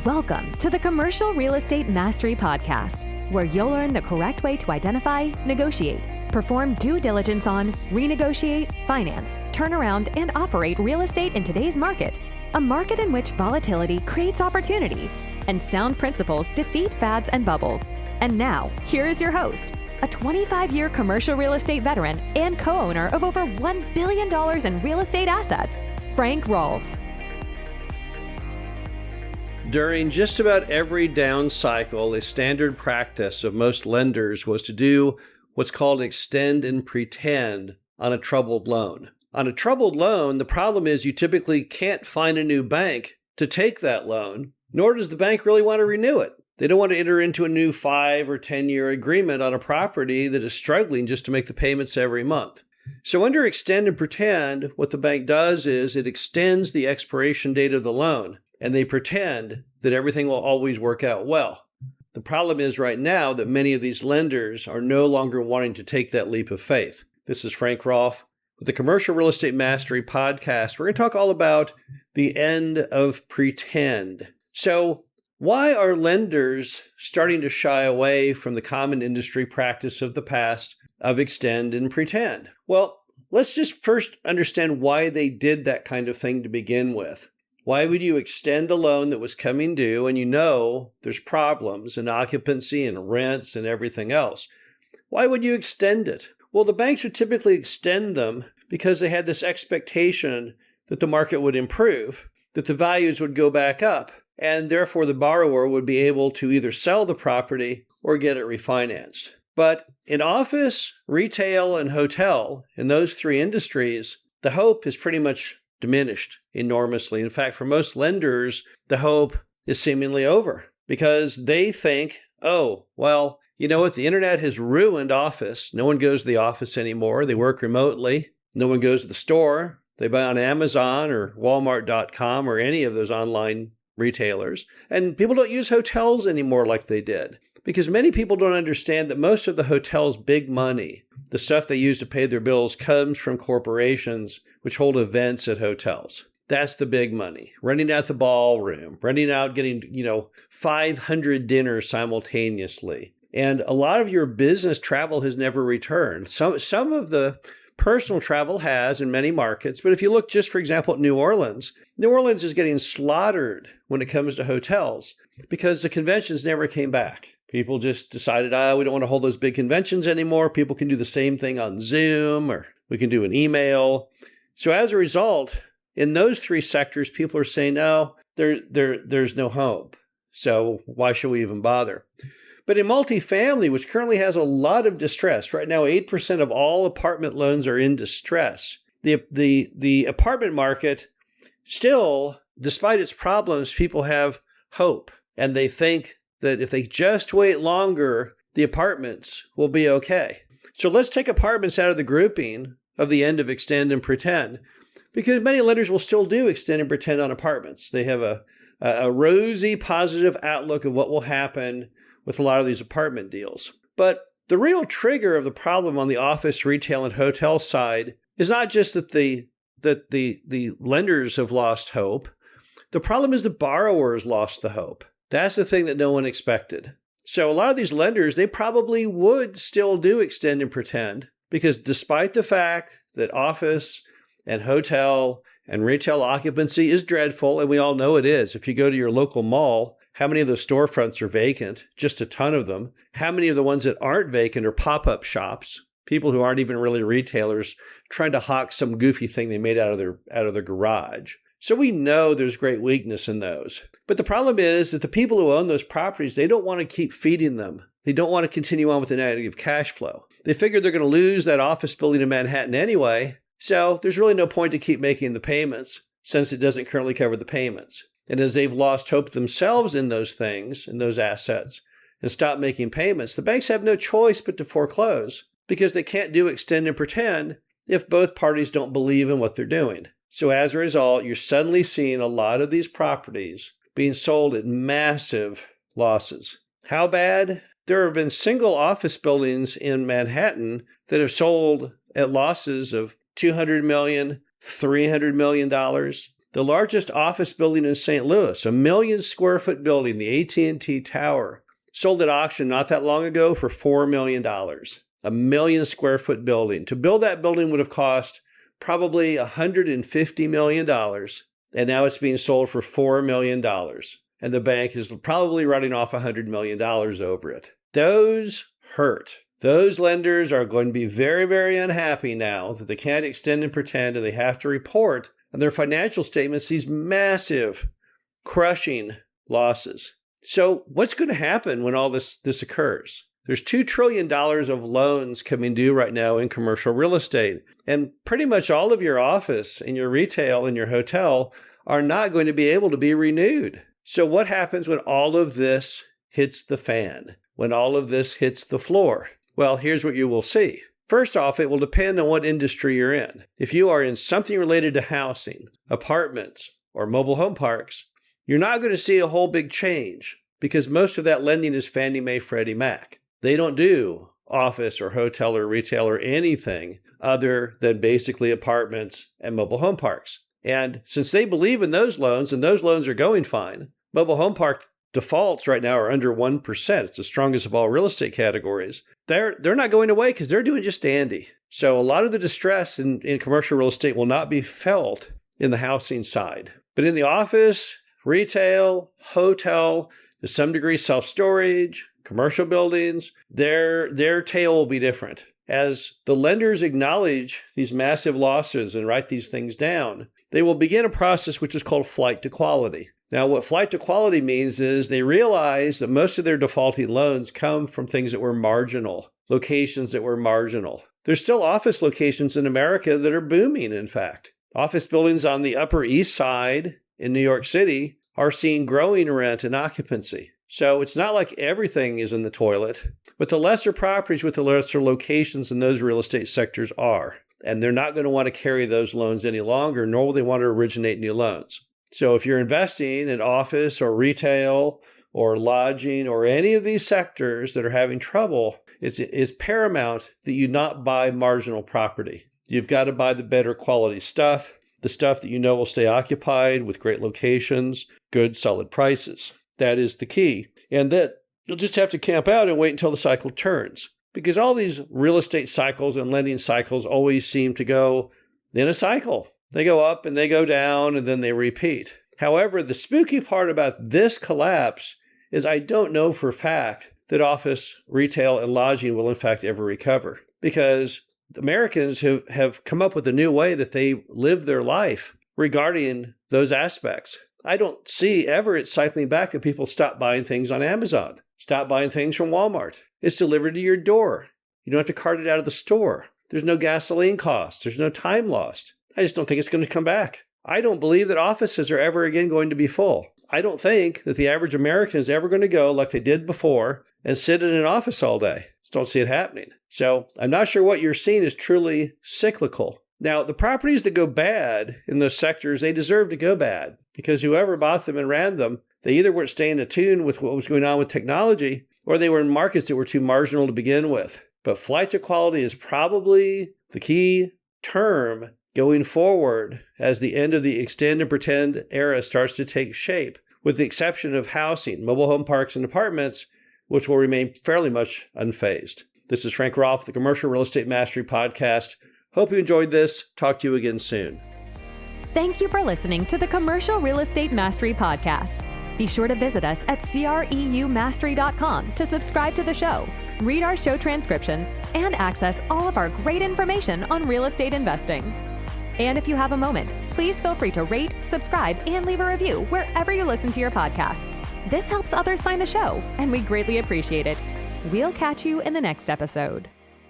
Welcome to the Commercial Real Estate Mastery Podcast, where you'll learn the correct way to identify, negotiate, perform due diligence on, renegotiate, finance, turn around, and operate real estate in today's market, a market in which volatility creates opportunity and sound principles defeat fads and bubbles. And now, here is your host, a 25-year commercial real estate veteran and co-owner of over $1 billion in real estate assets, Frank Rolfe. During just about every down cycle, a standard practice of most lenders was to do what's called extend and pretend on a troubled loan. On a troubled loan, the problem is you typically can't find a new bank to take that loan, nor does the bank really want to renew it. They don't want to enter into a new 5 or 10-year agreement on a property that is struggling just to make the payments every month. So under extend and pretend, what the bank does is it extends the expiration date of the loan, and they pretend that everything will always work out well. The problem is right now that many of these lenders are no longer wanting to take that leap of faith. This is Frank Rolfe with the Commercial Real Estate Mastery Podcast. We're going to talk all about the end of pretend. So why are lenders starting to shy away from the common industry practice of the past of extend and pretend? Well, let's just first understand why they did that kind of thing to begin with. Why would you extend a loan that was coming due and you know there's problems in occupancy and rents and everything else? Why would you extend it? Well, the banks would typically extend them because they had this expectation that the market would improve, that the values would go back up, and therefore the borrower would be able to either sell the property or get it refinanced. But in office, retail, and hotel, in those three industries, the hope is pretty much diminished enormously. In fact, for most lenders, the hope is seemingly over because they think, oh, well, you know what? The internet has ruined office. No one goes to the office anymore. They work remotely. No one goes to the store. They buy on Amazon or Walmart.com or any of those online retailers. And people don't use hotels anymore like they did because many people don't understand that most of the hotel's big money, the stuff they use to pay their bills, comes from corporations which hold events at hotels. That's the big money. Renting out the ballroom, renting out getting, 500 dinners simultaneously. And a lot of your business travel has never returned. Some of the personal travel has in many markets. But if you look just, for example, at New Orleans is getting slaughtered when it comes to hotels because the conventions never came back. People just decided, we don't want to hold those big conventions anymore. People can do the same thing on Zoom or we can do an email. So as a result, in those three sectors, people are saying, no, there's no hope. So why should we even bother? But in multifamily, which currently has a lot of distress, right now 8% of all apartment loans are in distress. The apartment market still, despite its problems, people have hope. And they think that if they just wait longer, the apartments will be okay. So let's take apartments out of the grouping of the end of extend and pretend, because many lenders will still do extend and pretend on apartments. They have a rosy, positive outlook of what will happen with a lot of these apartment deals. But the real trigger of the problem on the office, retail, and hotel side is not just that the lenders have lost hope. The problem is the borrowers lost the hope. That's the thing that no one expected. So a lot of these lenders, they probably would still do extend and pretend because despite the fact that office and hotel and retail occupancy is dreadful, and we all know it is. If you go to your local mall, how many of those storefronts are vacant? Just a ton of them. How many of the ones that aren't vacant are pop-up shops? People who aren't even really retailers trying to hawk some goofy thing they made out of their garage. So we know there's great weakness in those. But the problem is that the people who own those properties, they don't want to keep feeding them. They don't want to continue on with the negative cash flow. They figure they're going to lose that office building in Manhattan anyway, so there's really no point to keep making the payments since it doesn't currently cover the payments. And as they've lost hope themselves in those things, in those assets, and stop making payments, the banks have no choice but to foreclose because they can't do extend and pretend if both parties don't believe in what they're doing. So as a result, you're suddenly seeing a lot of these properties being sold at massive losses. How bad? There have been single office buildings in Manhattan that have sold at losses of $200 million, $300 million. The largest office building in St. Louis, a 1 million square foot building, the AT&T Tower, sold at auction not that long ago for $4 million. A 1 million square foot building. To build that building would have cost probably $150 million, and now it's being sold for $4 million. And the bank is probably running off $100 million over it. Those hurt. Those lenders are going to be very, very unhappy now that they can't extend and pretend, and they have to report on their financial statements these massive, crushing losses. So what's going to happen when all this occurs? There's $2 trillion of loans coming due right now in commercial real estate, and pretty much all of your office and your retail and your hotel are not going to be able to be renewed. So what happens when all of this hits the fan? When all of this hits the floor? Well, here's what you will see. First off, it will depend on what industry you're in. If you are in something related to housing, apartments, or mobile home parks, you're not going to see a whole big change because most of that lending is Fannie Mae, Freddie Mac. They don't do office or hotel or retail or anything other than basically apartments and mobile home parks. And since they believe in those loans and those loans are going fine, mobile home park defaults right now are under 1%. It's the strongest of all real estate categories. They're not going away because they're doing just dandy. So a lot of the distress in commercial real estate will not be felt in the housing side. But in the office, retail, hotel, to some degree self-storage, commercial buildings, their tale will be different. As the lenders acknowledge these massive losses and write these things down, they will begin a process which is called flight to quality. Now, what flight to quality means is they realize that most of their defaulting loans come from things that were marginal, locations that were marginal. There's still office locations in America that are booming, in fact. Office buildings on the Upper East Side in New York City are seeing growing rent and occupancy. So it's not like everything is in the toilet, but the lesser properties with the lesser locations in those real estate sectors are. And they're not going to want to carry those loans any longer, nor will they want to originate new loans. So if you're investing in office or retail or lodging or any of these sectors that are having trouble, it's paramount that you not buy marginal property. You've got to buy the better quality stuff, the stuff that you know will stay occupied with great locations, good solid prices. That is the key. And that you'll just have to camp out and wait until the cycle turns. Because all these real estate cycles and lending cycles always seem to go in a cycle. They go up and they go down and then they repeat. However, the spooky part about this collapse is I don't know for a fact that office, retail, and lodging will in fact ever recover. Because Americans have come up with a new way that they live their life regarding those aspects. I don't see ever it cycling back that people stop buying things on Amazon, stop buying things from Walmart. It's delivered to your door. You don't have to cart it out of the store. There's no gasoline costs. There's no time lost. I just don't think it's going to come back. I don't believe that offices are ever again going to be full. I don't think that the average American is ever going to go like they did before and sit in an office all day. Just don't see it happening. So I'm not sure what you're seeing is truly cyclical. Now, the properties that go bad in those sectors, they deserve to go bad because whoever bought them and ran them, they either weren't staying attuned with what was going on with technology or they were in markets that were too marginal to begin with. But flight to quality is probably the key term going forward as the end of the extend and pretend era starts to take shape, with the exception of housing, mobile home parks, and apartments, which will remain fairly much unfazed. This is Frank Rolfe, the Commercial Real Estate Mastery Podcast. Hope you enjoyed this. Talk to you again soon. Thank you for listening to the Commercial Real Estate Mastery Podcast. Be sure to visit us at CREUmastery.com to subscribe to the show, read our show transcriptions, and access all of our great information on real estate investing. And if you have a moment, please feel free to rate, subscribe, and leave a review wherever you listen to your podcasts. This helps others find the show, and we greatly appreciate it. We'll catch you in the next episode.